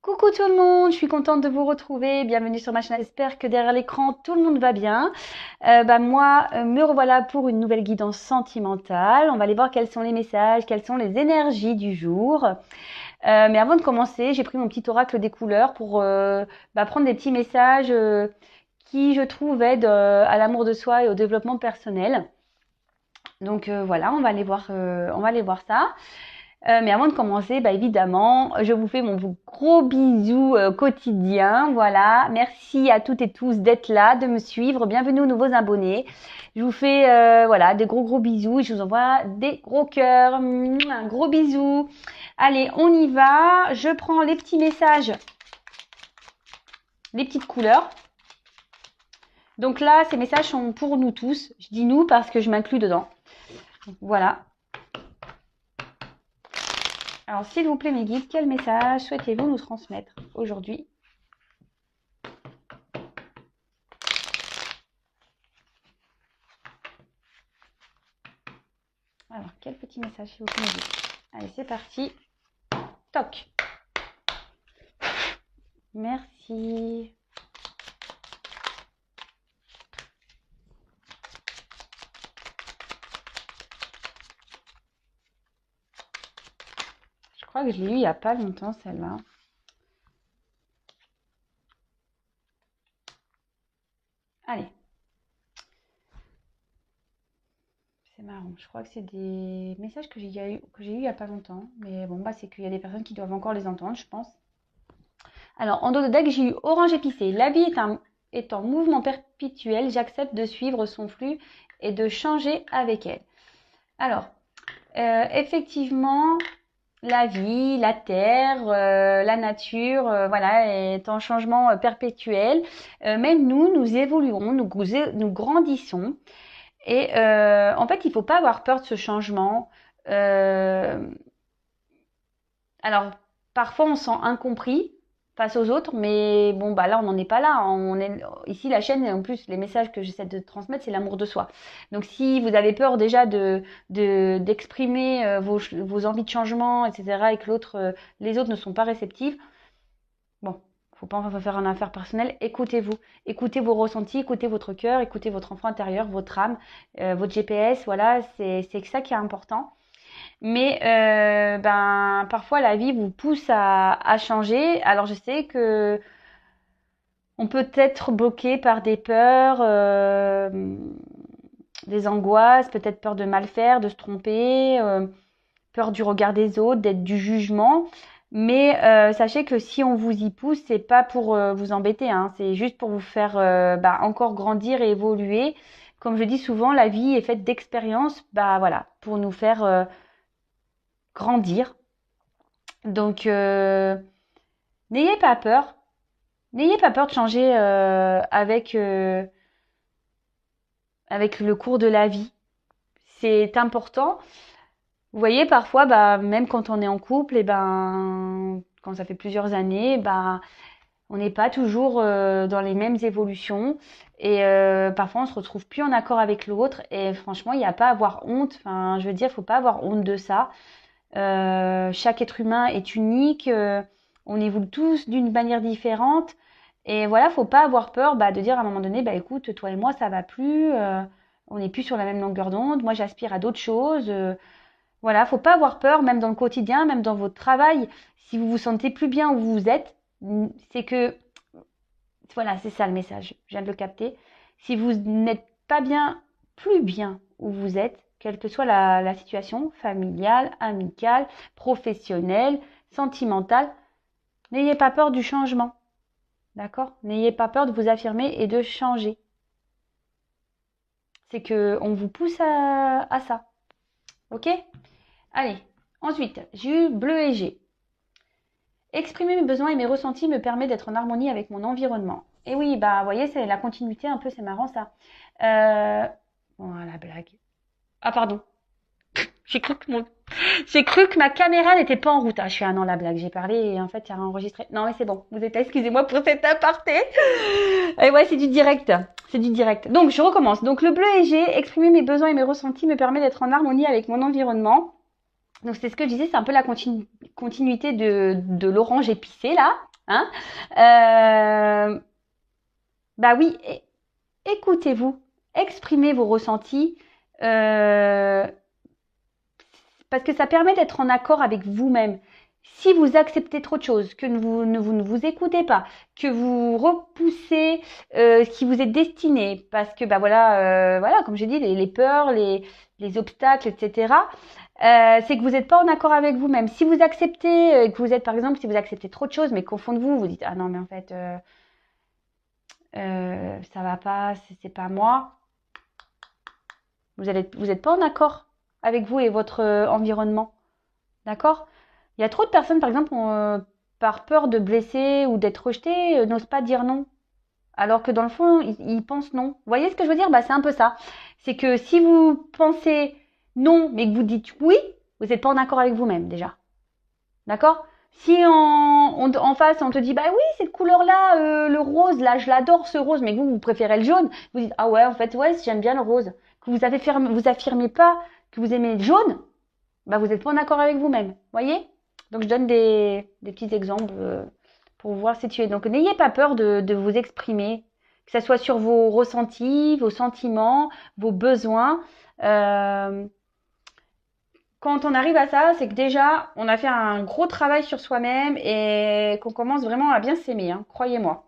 Coucou tout le monde, je suis contente de vous retrouver. Bienvenue sur ma chaîne. J'espère que derrière l'écran, tout le monde va bien. Moi, me revoilà pour une nouvelle guidance sentimentale. On va aller voir quels sont les messages, quelles sont les énergies du jour. Mais avant de commencer, j'ai pris mon petit oracle des couleurs pour prendre des petits messages qui, je trouve, aident à l'amour de soi et au développement personnel. Donc voilà, on va aller voir ça. Mais avant de commencer, évidemment, je vous fais mon gros bisou quotidien. Voilà, merci à toutes et tous d'être là, de me suivre. Bienvenue aux nouveaux abonnés. Je vous fais voilà des gros bisous. Je vous envoie des gros cœurs. Un gros bisou. Allez, on y va. Je prends les petits messages, les petites couleurs. Donc là, ces messages sont pour nous tous. Je dis nous parce que je m'inclus dedans. Voilà. Alors, s'il vous plaît, mes guides, quel message souhaitez-vous nous transmettre aujourd'hui? Alors, quel petit message, s'il vous plaît, mes guides? Allez, c'est parti. Toc. Merci. Je crois que je l'ai eu il n'y a pas longtemps, celle-là. Allez. C'est marrant. Je crois que c'est des messages que j'ai eu il n'y a pas longtemps. Mais bon, c'est qu'il y a des personnes qui doivent encore les entendre, je pense. Alors, en dos de deck, j'ai eu orange épicé. La vie est en mouvement perpétuel. J'accepte de suivre son flux et de changer avec elle. Alors, effectivement, la vie, la terre, la nature, voilà, est en changement perpétuel. Même nous évoluons, nous grandissons. Et en fait, il ne faut pas avoir peur de ce changement. Alors, parfois, on se sent incompris face aux autres, mais bon, là, on n'en est pas là. Ici, la chaîne, et en plus, les messages que j'essaie de transmettre, c'est l'amour de soi. Donc, si vous avez peur déjà d'exprimer vos envies de changement, etc., et que les autres ne sont pas réceptifs, bon, faut pas en faire une affaire personnelle. Écoutez-vous, écoutez vos ressentis, écoutez votre cœur, écoutez votre enfant intérieur, votre âme, votre GPS. Voilà, c'est ça qui est important. Mais parfois la vie vous pousse à changer. Alors je sais que on peut être bloqué par des peurs, des angoisses, peut-être peur de mal faire, de se tromper, peur du regard des autres, d'être du jugement. Mais sachez que si on vous y pousse, c'est pas pour vous embêter, hein, c'est juste pour vous faire encore grandir et évoluer. Comme je dis souvent, la vie est faite d'expériences, voilà, pour nous faire grandir. Donc, n'ayez pas peur. N'ayez pas peur de changer avec le cours de la vie. C'est important. Vous voyez, parfois, même quand on est en couple, quand ça fait plusieurs années, on n'est pas toujours dans les mêmes évolutions. Et parfois, on se retrouve plus en accord avec l'autre. Et franchement, il n'y a pas à avoir honte. Enfin, je veux dire, il ne faut pas avoir honte de ça. Chaque être humain est unique, on évolue tous d'une manière différente. Et voilà, faut pas avoir peur de dire à un moment donné, écoute, toi et moi, ça va plus, on n'est plus sur la même longueur d'onde, moi j'aspire à d'autres choses. Voilà, faut pas avoir peur, même dans le quotidien, même dans votre travail. Si vous vous sentez plus bien où vous êtes, c'est que, voilà, c'est ça le message, je viens de le capter. Si vous n'êtes pas bien, plus bien où vous êtes, quelle que soit la situation, familiale, amicale, professionnelle, sentimentale, n'ayez pas peur du changement. D'accord? N'ayez pas peur de vous affirmer et de changer. C'est qu'on vous pousse à ça. Ok? Allez, ensuite, j'ai eu bleu et G. Exprimer mes besoins et mes ressentis me permet d'être en harmonie avec mon environnement. Et oui, vous voyez, c'est la continuité un peu, c'est marrant ça. Bon, la blague. Ah, pardon. J'ai cru que ma caméra n'était pas en route. Ah, je suis non, la blague. J'ai parlé et en fait, il y a enregistré. Non, mais c'est bon. Vous êtes là. Excusez-moi pour cet aparté. Et ouais, c'est du direct. C'est du direct. Donc, je recommence. Donc, le bleu et G, exprimer mes besoins et mes ressentis me permet d'être en harmonie avec mon environnement. Donc, c'est ce que je disais. C'est un peu la continuité de l'orange épicé, là. Hein. Bah oui, écoutez-vous, exprimez vos ressentis, parce que ça permet d'être en accord avec vous-même. Si vous acceptez trop de choses, que vous ne vous écoutez pas, que vous repoussez ce qui vous est destiné, parce que bah voilà, comme j'ai dit, les peurs, les obstacles, etc. C'est que vous n'êtes pas en accord avec vous-même. Si vous acceptez, que vous êtes par exemple, si vous acceptez trop de choses, mais qu'au fond de vous, vous dites ah non mais en fait ça va pas, c'est pas moi. Vous êtes pas en accord avec vous et votre environnement. D'accord? Il y a trop de personnes, par exemple, par peur de blesser ou d'être rejetées, n'osent pas dire non. Alors que dans le fond, ils pensent non. Vous voyez ce que je veux dire? Bah, c'est un peu ça. C'est que si vous pensez non, mais que vous dites oui, vous n'êtes pas en accord avec vous-même déjà. D'accord? Si en face, on te dit, bah oui, cette couleur-là, le rose, là, je l'adore ce rose, mais que vous préférez le jaune, vous dites, ah ouais, en fait, ouais, j'aime bien le rose. Que vous affirmez pas que vous aimez le jaune, bah vous n'êtes pas en accord avec vous-même. Voyez? Donc je donne des petits exemples pour vous voir situer. Donc n'ayez pas peur de vous exprimer, que ce soit sur vos ressentis, vos sentiments, vos besoins. Euh, Quand on arrive à ça, c'est que déjà, on a fait un gros travail sur soi-même et qu'on commence vraiment à bien s'aimer, hein, croyez-moi.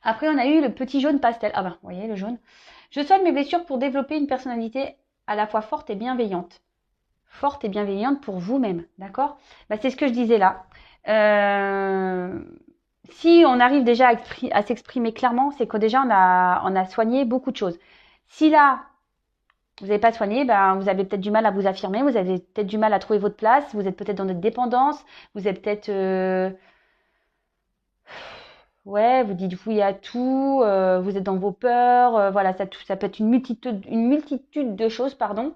Après, on a eu le petit jaune pastel. Ah ben, vous voyez, le jaune. Je soigne mes blessures pour développer une personnalité à la fois forte et bienveillante. Forte et bienveillante pour vous-même, d'accord? Bah, c'est ce que je disais là. Si on arrive déjà à s'exprimer clairement, c'est que déjà on a soigné beaucoup de choses. Si là, vous n'avez pas soigné, ben, vous avez peut-être du mal à vous affirmer, vous avez peut-être du mal à trouver votre place, vous êtes peut-être dans notre dépendance, vous êtes peut-être ouais, vous dites oui à tout, vous êtes dans vos peurs, voilà, ça peut être une multitude de choses, pardon.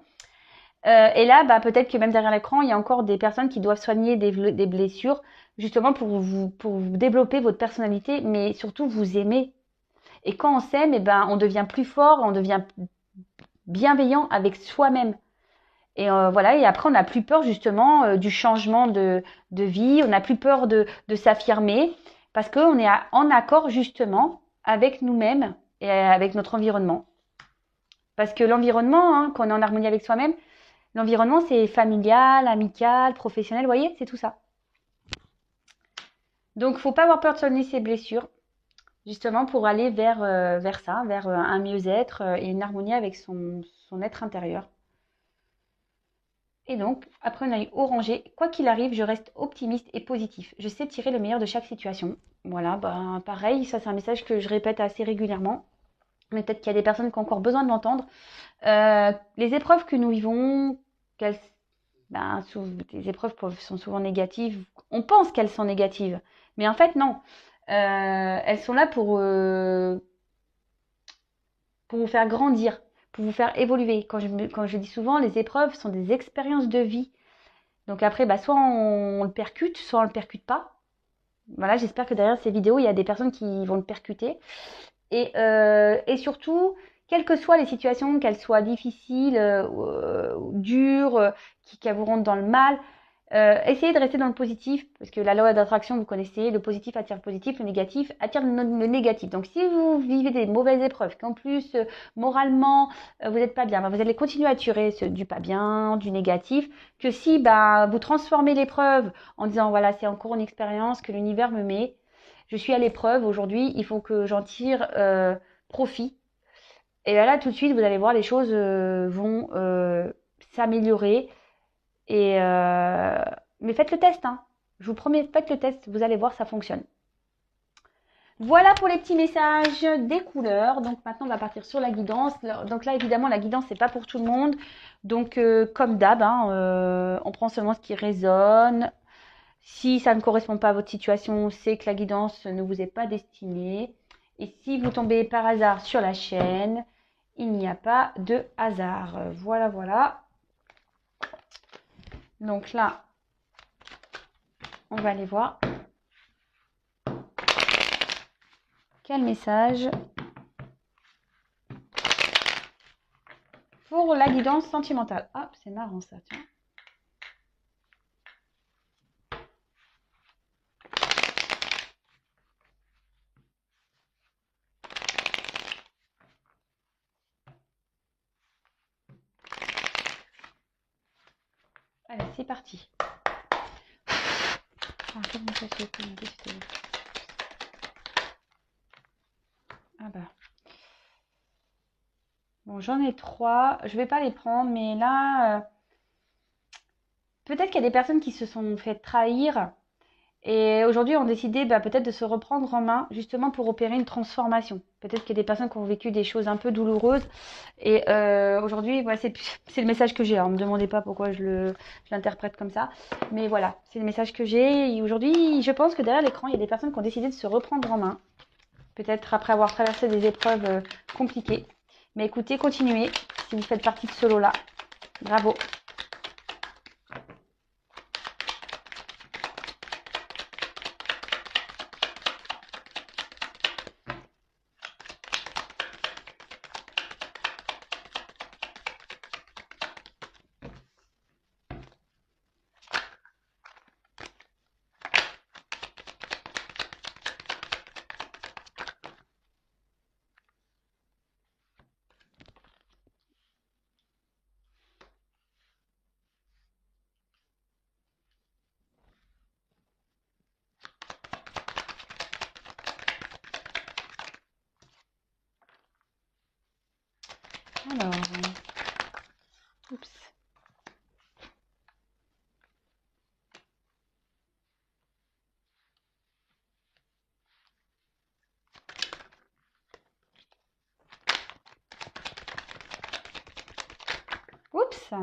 Et là, bah, peut-être que même derrière l'écran, il y a encore des personnes qui doivent soigner des blessures, justement pour vous développer votre personnalité, mais surtout vous aimer. Et quand on s'aime, eh ben, on devient plus fort, on devient bienveillant avec soi-même. Et voilà, et après, on n'a plus peur justement du changement de vie, on n'a plus peur de s'affirmer, parce qu'on est en accord justement avec nous-mêmes et avec notre environnement. Parce que l'environnement, hein, quand on est en harmonie avec soi-même, l'environnement, c'est familial, amical, professionnel, vous voyez, c'est tout ça. Donc, faut pas avoir peur de soigner ses blessures, justement pour aller vers ça, vers un mieux-être et une harmonie avec son être intérieur. Et donc, après on a eu orangé. Quoi qu'il arrive, je reste optimiste et positif. Je sais tirer le meilleur de chaque situation. Voilà, bah pareil, ça c'est un message que je répète assez régulièrement. Mais peut-être qu'il y a des personnes qui ont encore besoin de l'entendre. Les épreuves que nous vivons, ben, les épreuves sont souvent négatives. On pense qu'elles sont négatives, mais en fait non. Elles sont là pour vous faire grandir, pour vous faire évoluer. Quand je dis souvent, les épreuves sont des expériences de vie. Donc après, bah, soit on le percute, soit on le percute pas. Voilà, j'espère que derrière ces vidéos, il y a des personnes qui vont le percuter. Et surtout, quelles que soient les situations, qu'elles soient difficiles, dures, qu'elles vous rendent dans le mal, essayez de rester dans le positif, parce que la loi d'attraction, vous connaissez, le positif attire le positif, le négatif attire le négatif. Donc si vous vivez des mauvaises épreuves, qu'en plus, moralement, vous n'êtes pas bien, bah, vous allez continuer à attirer du pas bien, du négatif, que si bah, vous transformez l'épreuve en disant, voilà, c'est encore une expérience que l'univers me met, je suis à l'épreuve aujourd'hui, il faut que j'en tire profit. Et là, tout de suite, vous allez voir, les choses vont s'améliorer. Et mais faites le test, hein. Je vous promets, faites le test, vous allez voir, ça fonctionne. Voilà pour les petits messages des couleurs. Donc maintenant, on va partir sur la guidance. Donc là, évidemment, la guidance, c'est pas pour tout le monde. Donc comme d'hab, hein, on prend seulement ce qui résonne. Si ça ne correspond pas à votre situation, c'est que la guidance ne vous est pas destinée. Et si vous tombez par hasard sur la chaîne, il n'y a pas de hasard. Voilà, voilà. Donc là, on va aller voir. Quel message pour la guidance sentimentale? Ah, c'est marrant ça, tiens. c'est parti. Ah bah. Bon, j'en ai 3. Je vais pas les prendre, mais là, peut-être qu'il y a des personnes qui se sont fait trahir et aujourd'hui ont décidé peut-être de se reprendre en main justement pour opérer une transformation. Peut-être qu'il y a des personnes qui ont vécu des choses un peu douloureuses et aujourd'hui, c'est le message que j'ai. Alors, ne me demandez pas pourquoi je l'interprète comme ça, mais voilà, c'est le message que j'ai. Et aujourd'hui, je pense que derrière l'écran, il y a des personnes qui ont décidé de se reprendre en main, peut-être après avoir traversé des épreuves compliquées. Mais écoutez, continuez si vous faites partie de ce lot-là. Bravo. Alors, oups. Oups.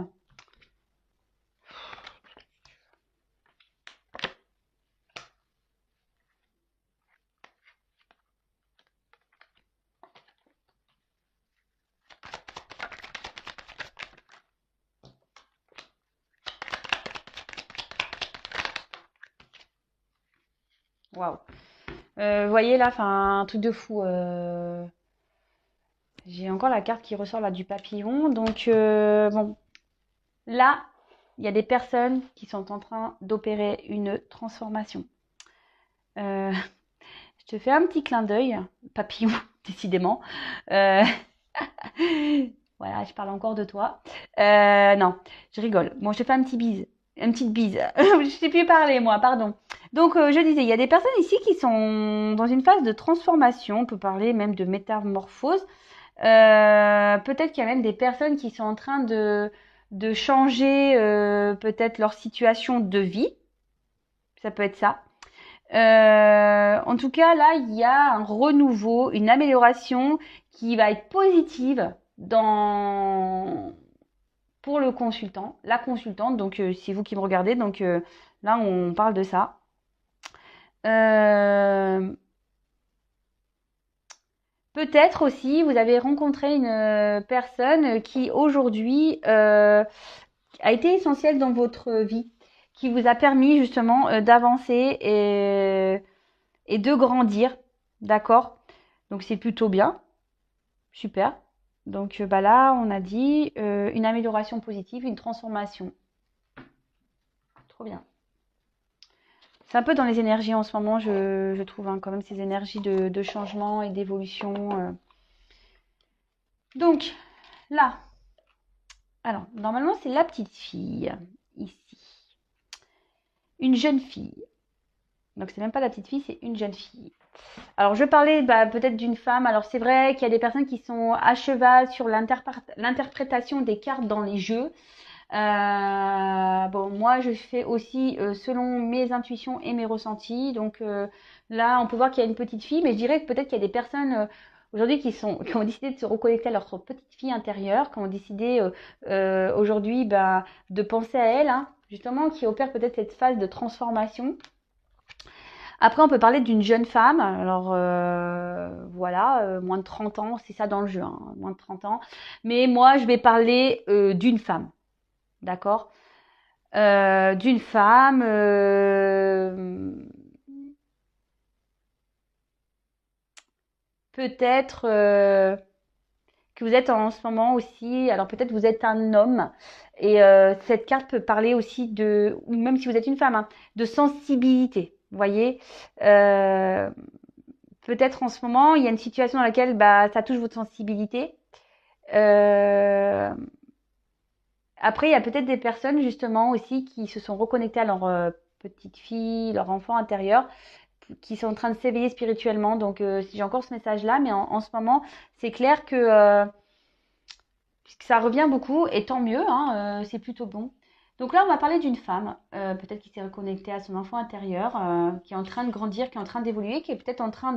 Waouh. Vous voyez là, enfin, un truc de fou. J'ai encore la carte qui ressort là du papillon. Donc, bon, là, il y a des personnes qui sont en train d'opérer une transformation. Je te fais un petit clin d'œil, papillon, décidément. Euh, voilà, je parle encore de toi. Non, je rigole. Bon, je te fais un petit bise. Une petite bise. Je sais plus parler, moi, pardon. Donc, je disais, il y a des personnes ici qui sont dans une phase de transformation. On peut parler même de métamorphose. Peut-être qu'il y a même des personnes qui sont en train de changer peut-être leur situation de vie. Ça peut être ça. En tout cas, là, il y a un renouveau, une amélioration qui va être positive pour le consultant, la consultante. Donc, c'est vous qui me regardez. Donc, là, on parle de ça. Peut-être aussi, vous avez rencontré une personne qui aujourd'hui a été essentielle dans votre vie, qui vous a permis justement d'avancer et de grandir, d'accord? Donc c'est plutôt bien, super. Donc là, on a dit une amélioration positive, une transformation. Trop bien. C'est un peu dans les énergies en ce moment, je trouve, hein, quand même, ces énergies de changement et d'évolution. Donc, là, alors, normalement, c'est la petite fille, ici. Une jeune fille. Donc, c'est même pas la petite fille, c'est une jeune fille. Alors, je parlais peut-être d'une femme. Alors, c'est vrai qu'il y a des personnes qui sont à cheval sur l'interprétation des cartes dans les jeux. Bon, moi, je fais aussi selon mes intuitions et mes ressentis. Donc, là, on peut voir qu'il y a une petite fille, mais je dirais que peut-être qu'il y a des personnes aujourd'hui qui ont décidé de se reconnecter à leur petite fille intérieure, qui ont décidé aujourd'hui de penser à elle, hein, justement, qui opère peut-être cette phase de transformation. Après, on peut parler d'une jeune femme. Alors, voilà, moins de 30 ans, c'est ça dans le jeu, hein, moins de 30 ans. Mais moi, je vais parler d'une femme, d'accord? D'une femme. Peut-être que vous êtes en ce moment aussi. Alors, peut-être vous êtes un homme. Et cette carte peut parler aussi ou même si vous êtes une femme, hein, de sensibilité. Vous voyez? Peut-être en ce moment, il y a une situation dans laquelle ça touche votre sensibilité. Après, il y a peut-être des personnes justement aussi qui se sont reconnectées à leur petite fille, leur enfant intérieur, qui sont en train de s'éveiller spirituellement. Donc, j'ai encore ce message-là, mais en ce moment, c'est clair que ça revient beaucoup, et tant mieux, hein, c'est plutôt bon. Donc là, on va parler d'une femme, peut-être qui s'est reconnectée à son enfant intérieur, qui est en train de grandir, qui est en train d'évoluer, qui est peut-être en train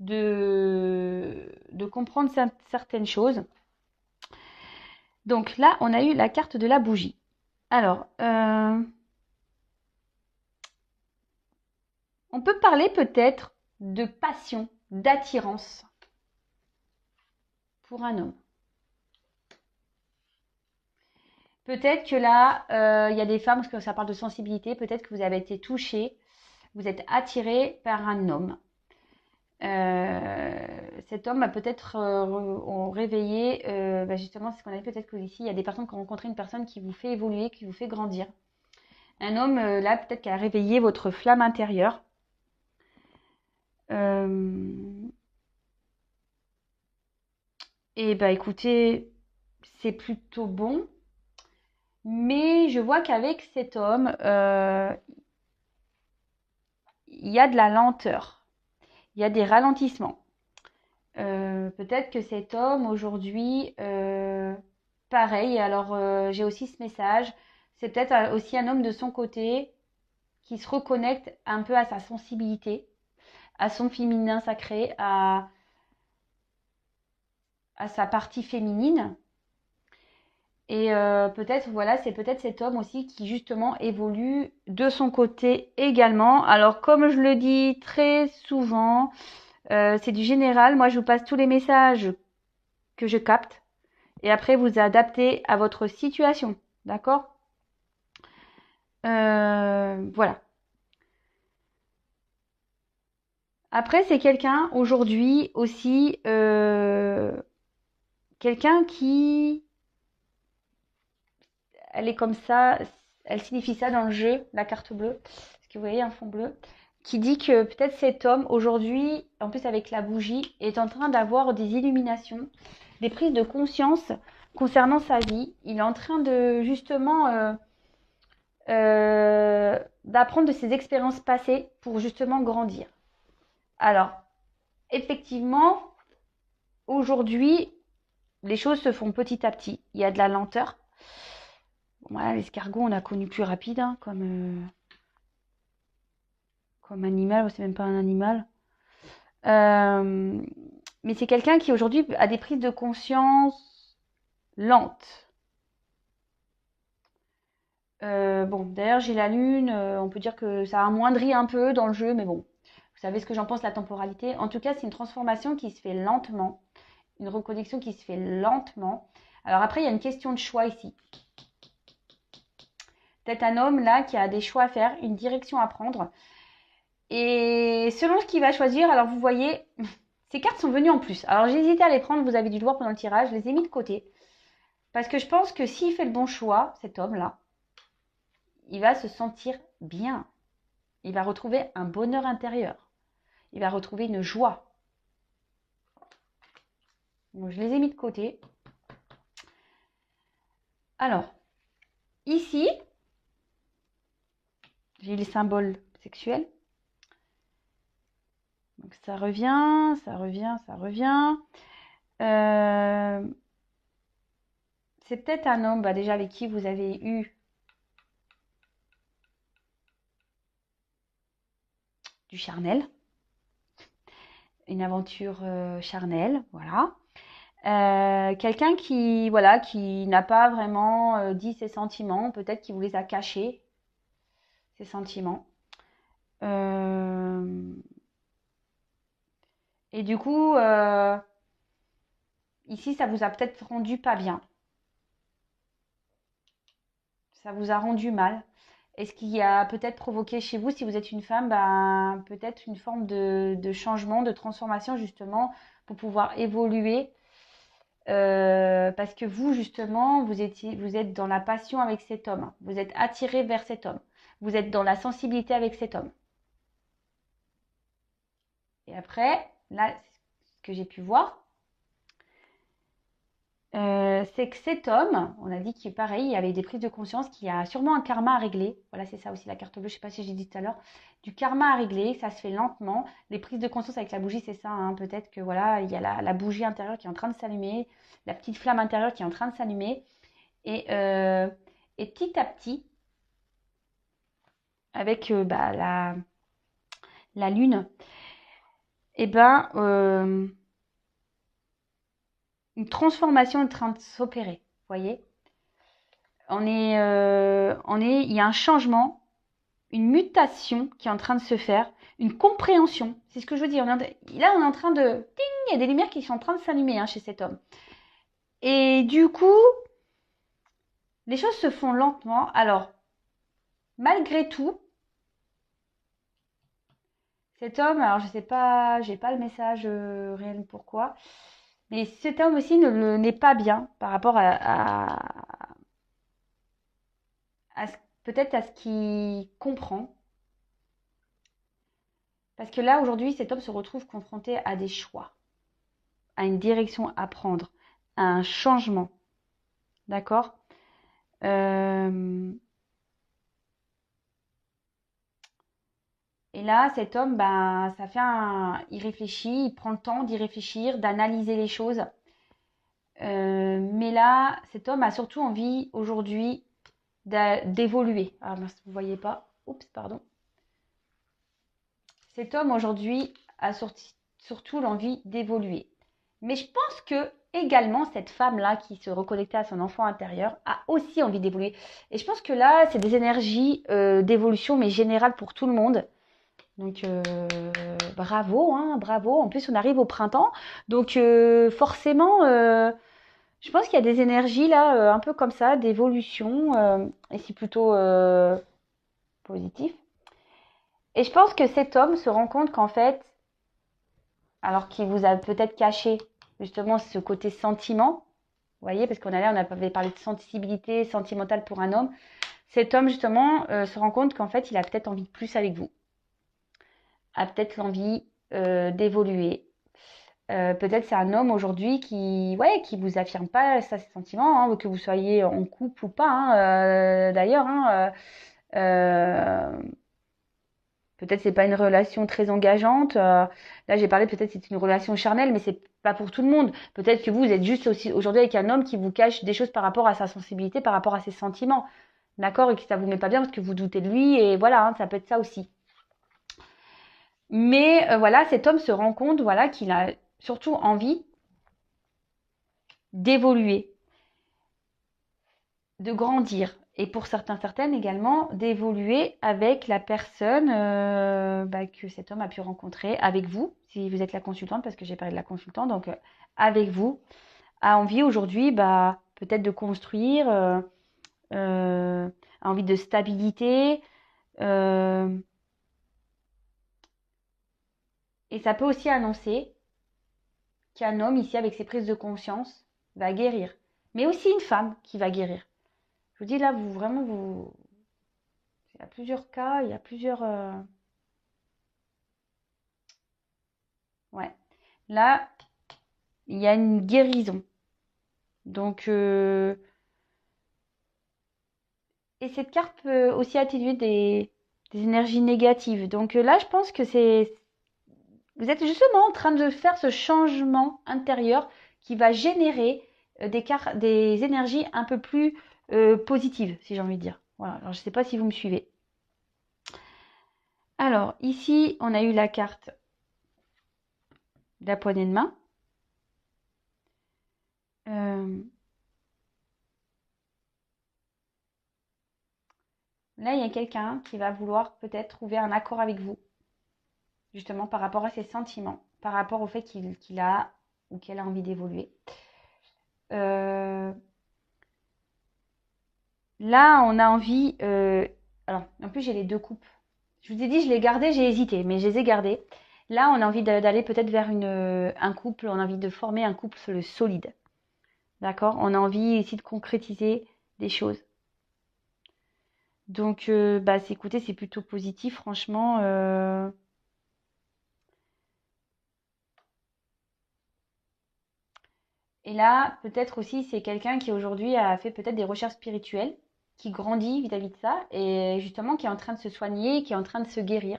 de comprendre certaines choses. Donc là, on a eu la carte de la bougie. Alors, on peut parler peut-être de passion, d'attirance pour un homme. Peut-être que là, il y a des femmes, parce que ça parle de sensibilité, peut-être que vous avez été touché, vous êtes attiré par un homme. Cet homme a peut-être réveillé, justement, c'est ce qu'on a dit, peut-être que ici, il y a des personnes qui ont rencontré une personne qui vous fait évoluer, qui vous fait grandir. Un homme, là, peut-être qui a réveillé votre flamme intérieure. Et bah écoutez, c'est plutôt bon. Mais je vois qu'avec cet homme, il y a de la lenteur. Il y a des ralentissements. Peut-être que cet homme aujourd'hui, pareil, alors j'ai aussi ce message, c'est peut-être aussi un homme de son côté qui se reconnecte un peu à sa sensibilité, à son féminin sacré, à sa partie féminine. Et peut-être, voilà, c'est peut-être cet homme aussi qui justement évolue de son côté également. Alors comme je le dis très souvent, c'est du général. Moi, je vous passe tous les messages que je capte. Et après, vous adaptez à votre situation. D'accord? Voilà. Après, c'est quelqu'un aujourd'hui aussi, quelqu'un qui, elle est comme ça, elle signifie ça dans le jeu, la carte bleue, parce que vous voyez un fond bleu, qui dit que peut-être cet homme aujourd'hui, en plus avec la bougie, est en train d'avoir des illuminations, des prises de conscience concernant sa vie. Il est en train de justement d'apprendre de ses expériences passées pour justement grandir. Alors, effectivement, aujourd'hui, les choses se font petit à petit. Il y a de la lenteur. Voilà, l'escargot, on a connu plus rapide, hein, comme animal, c'est même pas un animal. Mais c'est quelqu'un qui aujourd'hui a des prises de conscience lentes. Bon, d'ailleurs, j'ai la lune, on peut dire que ça a amoindri un peu dans le jeu, mais bon, vous savez ce que j'en pense, la temporalité. En tout cas, c'est une transformation qui se fait lentement, une reconnexion qui se fait lentement. Alors après, il y a une question de choix ici. Peut-être un homme là qui a des choix à faire, une direction à prendre. Et selon ce qu'il va choisir, alors vous voyez, ces cartes sont venues en plus. Alors j'ai hésité à les prendre, vous avez dû le voir pendant le tirage, je les ai mis de côté. Parce que je pense que s'il fait le bon choix, cet homme-là, il va se sentir bien. Il va retrouver un bonheur intérieur. Il va retrouver une joie. Donc je les ai mis de côté. Alors, ici, j'ai les symboles sexuels. Donc ça revient, ça revient, ça revient. C'est peut-être un homme déjà avec qui vous avez eu du charnel, une aventure charnelle, voilà. Quelqu'un qui, voilà, qui n'a pas vraiment dit ses sentiments, peut-être qu'il vous les a cachés, ses sentiments. Et du coup, ici, ça vous a peut-être rendu pas bien. Ça vous a rendu mal. Est-ce qu'il y a peut-être provoqué chez vous, si vous êtes une femme, peut-être une forme de changement, de transformation justement pour pouvoir évoluer parce que vous justement, vous êtes dans la passion avec cet homme. Vous êtes attiré vers cet homme. Vous êtes dans la sensibilité avec cet homme. Et après, là, ce que j'ai pu voir, c'est que cet homme, on a dit qu'il pareil, il avait des prises de conscience, qu'il y a sûrement un karma à régler. Voilà, c'est ça aussi la carte bleue, je sais pas si j'ai dit tout à l'heure. Du karma à régler, ça se fait lentement. Les prises de conscience avec la bougie, c'est ça, hein. Peut-être que voilà, il y a la bougie intérieure qui est en train de s'allumer, la petite flamme intérieure qui est en train de s'allumer. Et petit à petit, avec bah, la lune, et ben, une transformation est en train de s'opérer. Vous voyez, il y a un changement, une mutation qui est en train de se faire, une compréhension. C'est ce que je veux dire. Là, on est en train de, ding, il y a des lumières qui sont en train de s'allumer, hein, chez cet homme. Et du coup, les choses se font lentement. Alors, malgré tout, cet homme, alors je sais pas, j'ai pas le message réel pourquoi, mais cet homme aussi n'est pas bien par rapport peut-être à ce qu'il comprend. Parce que là, aujourd'hui, cet homme se retrouve confronté à des choix, à une direction à prendre, à un changement. D'accord. Et là, cet homme, ben, il réfléchit, il prend le temps d'y réfléchir, d'analyser les choses. Mais là, cet homme a surtout envie aujourd'hui d'évoluer. Ah mince, vous voyez pas. Oups, pardon. Cet homme aujourd'hui a surtout l'envie d'évoluer. Mais je pense que également cette femme-là qui se reconnectait à son enfant intérieur a aussi envie d'évoluer. Et je pense que là, c'est des énergies d'évolution, mais générales pour tout le monde. Donc bravo, hein, bravo. En plus, on arrive au printemps. Donc forcément, je pense qu'il y a des énergies là, un peu comme ça, d'évolution. Et c'est plutôt positif. Et je pense que cet homme se rend compte qu'en fait, alors qu'il vous a peut-être caché justement ce côté sentiment, vous voyez, parce on avait parlé de sensibilité sentimentale pour un homme, cet homme justement se rend compte qu'en fait, il a peut-être envie de plus avec vous, a peut-être l'envie d'évoluer. Peut-être c'est un homme aujourd'hui qui vous affirme pas ses sentiments, hein, que vous soyez en couple ou pas, hein, d'ailleurs. Hein, peut-être c'est pas une relation très engageante. Là, j'ai parlé peut-être c'est une relation charnelle, mais c'est pas pour tout le monde. Peut-être que vous êtes juste aussi aujourd'hui avec un homme qui vous cache des choses par rapport à sa sensibilité, par rapport à ses sentiments, d'accord, et que ça vous met pas bien parce que vous doutez de lui, et voilà, hein, ça peut être ça aussi. Mais voilà, cet homme se rend compte, voilà, qu'il a surtout envie d'évoluer, de grandir. Et pour certaines également, d'évoluer avec la personne que cet homme a pu rencontrer, avec vous, si vous êtes la consultante, parce que j'ai parlé de la consultante, donc avec vous, a envie aujourd'hui peut-être de construire, a envie de stabilité. Et ça peut aussi annoncer qu'un homme ici, avec ses prises de conscience, va guérir. Mais aussi une femme qui va guérir. Je vous dis là, il y a plusieurs cas, il y a plusieurs... Ouais. Là, il y a une guérison. Donc, et cette carte peut aussi atténuer des énergies négatives. Donc là, je pense que vous êtes justement en train de faire ce changement intérieur qui va générer des énergies un peu plus positives, si j'ai envie de dire. Voilà. Alors, je ne sais pas si vous me suivez. Alors, ici, on a eu la carte de la poignée de main. Là, il y a quelqu'un qui va vouloir peut-être trouver un accord avec vous, justement par rapport à ses sentiments, par rapport au fait qu'il a ou qu'elle a envie d'évoluer. Là, on a envie... alors, en plus, j'ai les deux coupes. Je vous ai dit, je les gardais, j'ai hésité, mais je les ai gardées. Là, on a envie d'aller peut-être vers un couple, on a envie de former un couple solide. D'accord. On a envie ici de concrétiser des choses. Donc, écoutez, c'est plutôt positif, franchement. Et là, peut-être aussi, c'est quelqu'un qui aujourd'hui a fait peut-être des recherches spirituelles, qui grandit vis-à-vis de ça, et justement qui est en train de se soigner, qui est en train de se guérir.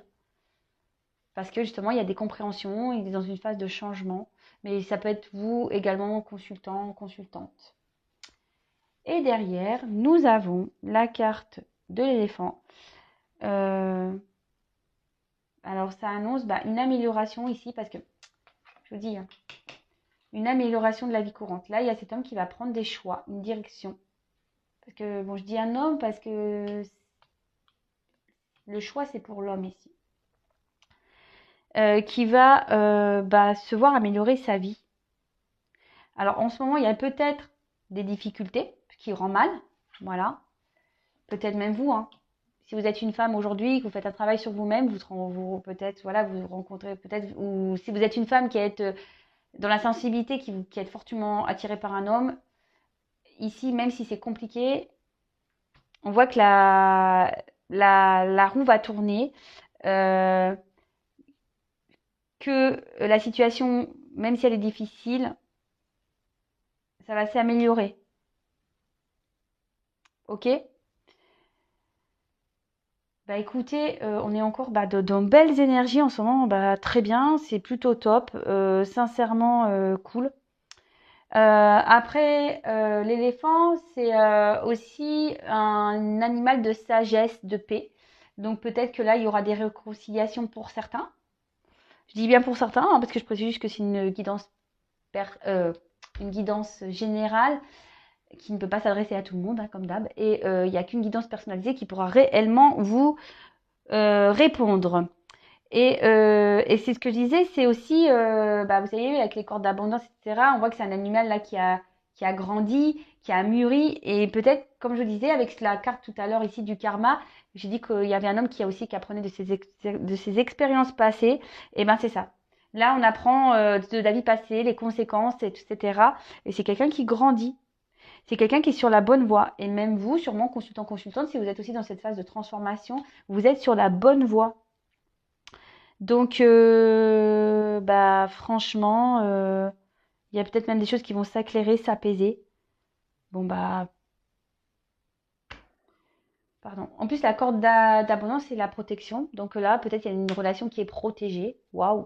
Parce que justement, il y a des compréhensions, il est dans une phase de changement. Mais ça peut être vous également, consultant, consultante. Et derrière, nous avons la carte de l'éléphant. Alors, ça annonce une amélioration ici, parce que, je vous dis, hein, une amélioration de la vie courante. Là, il y a cet homme qui va prendre des choix, une direction. Parce que, bon, je dis un homme parce que le choix, c'est pour l'homme ici. Qui va se voir améliorer sa vie. Alors, en ce moment, il y a peut-être des difficultés, ce qui rend mal. Voilà. Peut-être même vous, hein. Si vous êtes une femme aujourd'hui, que vous faites un travail sur vous-même, peut-être, voilà, vous rencontrez peut-être, ou si vous êtes une femme qui est dans la sensibilité, qui est fortement attirée par un homme, ici, même si c'est compliqué, on voit que la roue va tourner, que la situation, même si elle est difficile, ça va s'améliorer. Ok? Bah écoutez, on est encore dans belles énergies en ce moment, très bien, c'est plutôt top, sincèrement cool. Après, l'éléphant, c'est aussi un animal de sagesse, de paix. Donc peut-être que là, il y aura des réconciliations pour certains. Je dis bien pour certains, hein, parce que je précise juste que c'est une guidance générale qui ne peut pas s'adresser à tout le monde, hein, comme d'hab. Et il n'y a qu'une guidance personnalisée qui pourra réellement vous répondre. Et c'est ce que je disais, c'est aussi, vous savez, avec les cordes d'abondance, etc., on voit que c'est un animal là qui a grandi, qui a mûri, et peut-être, comme je disais, avec la carte tout à l'heure ici du karma, j'ai dit qu'il y avait un homme qui apprenait de ses expériences passées, et ben c'est ça. Là, on apprend de la vie passée, les conséquences, etc. Et c'est quelqu'un qui grandit. C'est quelqu'un qui est sur la bonne voie. Et même vous, sûrement, consultant, consultante, si vous êtes aussi dans cette phase de transformation, vous êtes sur la bonne voie. Donc, franchement, il y a peut-être même des choses qui vont s'éclairer, s'apaiser. Bon, pardon. En plus, la corde d'abondance, c'est la protection. Donc là, peut-être il y a une relation qui est protégée. Waouh.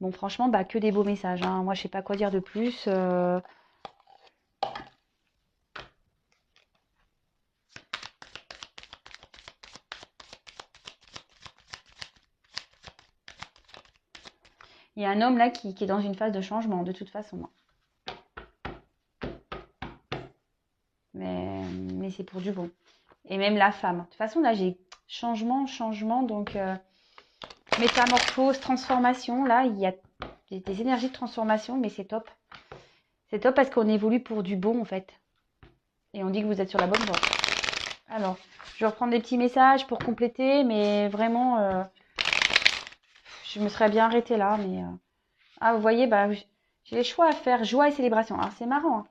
Bon, franchement, que des beaux messages, hein. Moi, je sais pas quoi dire de plus. Il y a un homme là qui est dans une phase de changement, de toute façon. Mais c'est pour du bon. Et même la femme. De toute façon, là, j'ai changement. Donc, métamorphose, transformation. Là, il y a des énergies de transformation, mais c'est top. C'est top parce qu'on évolue pour du bon, en fait. Et on dit que vous êtes sur la bonne voie. Alors, je vais reprendre des petits messages pour compléter, mais vraiment, je me serais bien arrêtée là. Mais vous voyez, j'ai les choix à faire, joie et célébration. Alors, c'est marrant, hein.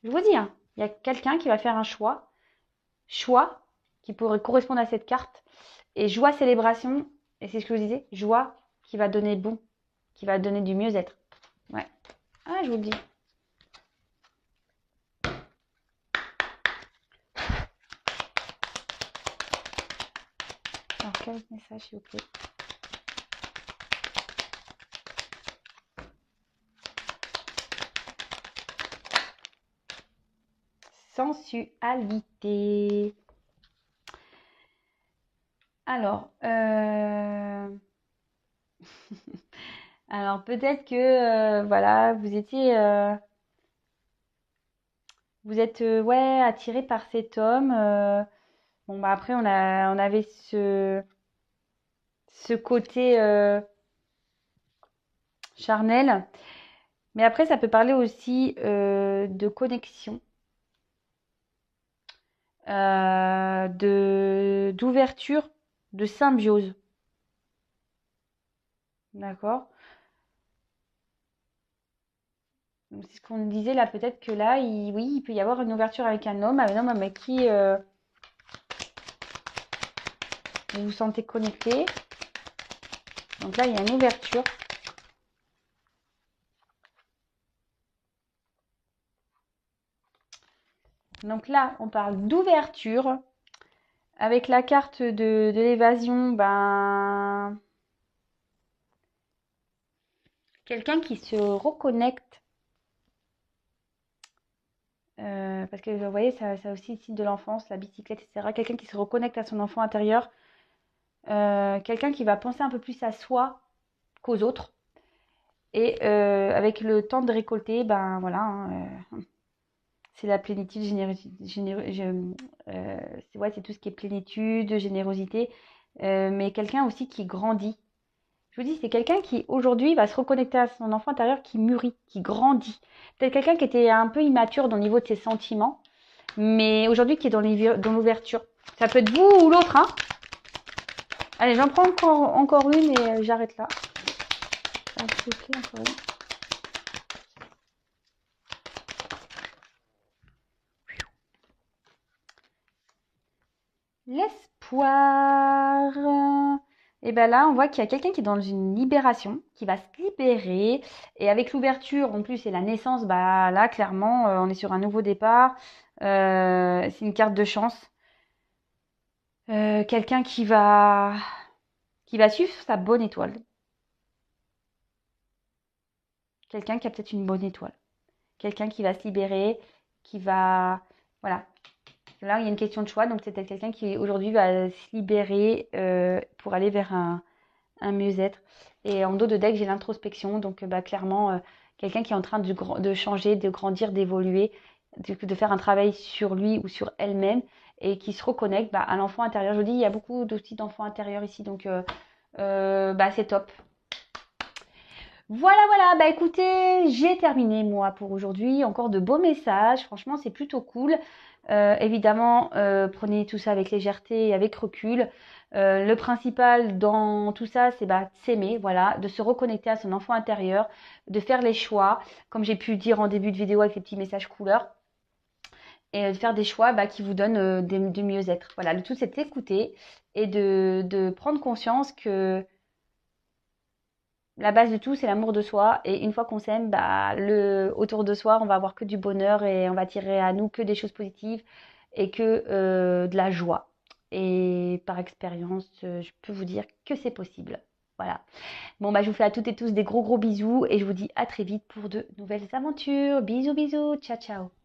Je vous dis, hein, il y a quelqu'un qui va faire un choix qui pourrait correspondre à cette carte, et joie, célébration, et c'est ce que je disais, joie qui va donner bon, qui va donner du mieux-être. Ouais. Ah, je vous le dis. Alors, quel message, s'il vous plaît? Sensualité. Alors, alors peut-être que voilà, vous êtes attiré par cet homme. Après on avait ce côté charnel, mais après ça peut parler aussi de connexion, d'ouverture, de symbiose. D'accord? Donc, c'est ce qu'on disait là, peut-être que là, il peut y avoir une ouverture avec un homme avec qui vous vous sentez connecté. Donc là, il y a une ouverture. Donc là, on parle d'ouverture. Avec la carte de l'évasion, ben, quelqu'un qui se reconnecte. Parce que vous voyez, ça aussi le signe de l'enfance, la bicyclette, etc. Quelqu'un qui se reconnecte à son enfant intérieur. Quelqu'un qui va penser un peu plus à soi qu'aux autres. Et avec le temps de récolter, ben voilà, hein, c'est la plénitude, c'est tout ce qui est plénitude, générosité, mais quelqu'un aussi qui grandit. Je vous dis, c'est quelqu'un qui aujourd'hui va se reconnecter à son enfant intérieur qui mûrit, qui grandit. Peut-être quelqu'un qui était un peu immature dans le niveau de ses sentiments, mais aujourd'hui qui est dans l'ouverture. Ça peut être vous ou l'autre, hein. Allez, j'en prends encore une et j'arrête là. Ah, s'il vous plaît, encore une. L'espoir. Et ben là, on voit qu'il y a quelqu'un qui est dans une libération, qui va se libérer. Et avec l'ouverture, en plus, et la naissance, bah là, clairement, on est sur un nouveau départ. C'est une carte de chance. Quelqu'un qui va suivre sa bonne étoile. Quelqu'un qui a peut-être une bonne étoile. Quelqu'un qui va se libérer, qui va... Voilà. Là, il y a une question de choix. Donc, c'est peut-être quelqu'un qui, aujourd'hui, va se libérer pour aller vers un mieux-être. Et en dos de deck, j'ai l'introspection. Donc, bah, clairement, quelqu'un qui est en train de changer, de grandir, d'évoluer, de faire un travail sur lui ou sur elle-même et qui se reconnecte bah, à l'enfant intérieur. Je vous dis, il y a beaucoup aussi d'enfants intérieurs ici. Donc, bah, c'est top. Voilà, voilà, bah écoutez, j'ai terminé moi pour aujourd'hui. Encore de beaux messages, franchement c'est plutôt cool. Évidemment, prenez tout ça avec légèreté et avec recul. Le principal dans tout ça, c'est bah, de s'aimer, voilà, de se reconnecter à son enfant intérieur, de faire les choix, comme j'ai pu le dire en début de vidéo avec les petits messages couleurs, et de faire des choix bah, qui vous donnent de mieux-être. Voilà, le tout c'est d'écouter et de prendre conscience que la base de tout, c'est l'amour de soi. Et une fois qu'on s'aime, bah, autour de soi, on va avoir que du bonheur et on va tirer à nous que des choses positives et que de la joie. Et par expérience, je peux vous dire que c'est possible. Voilà. Bon, bah, je vous fais à toutes et tous des gros gros bisous et je vous dis à très vite pour de nouvelles aventures. Bisous, bisous. Ciao, ciao.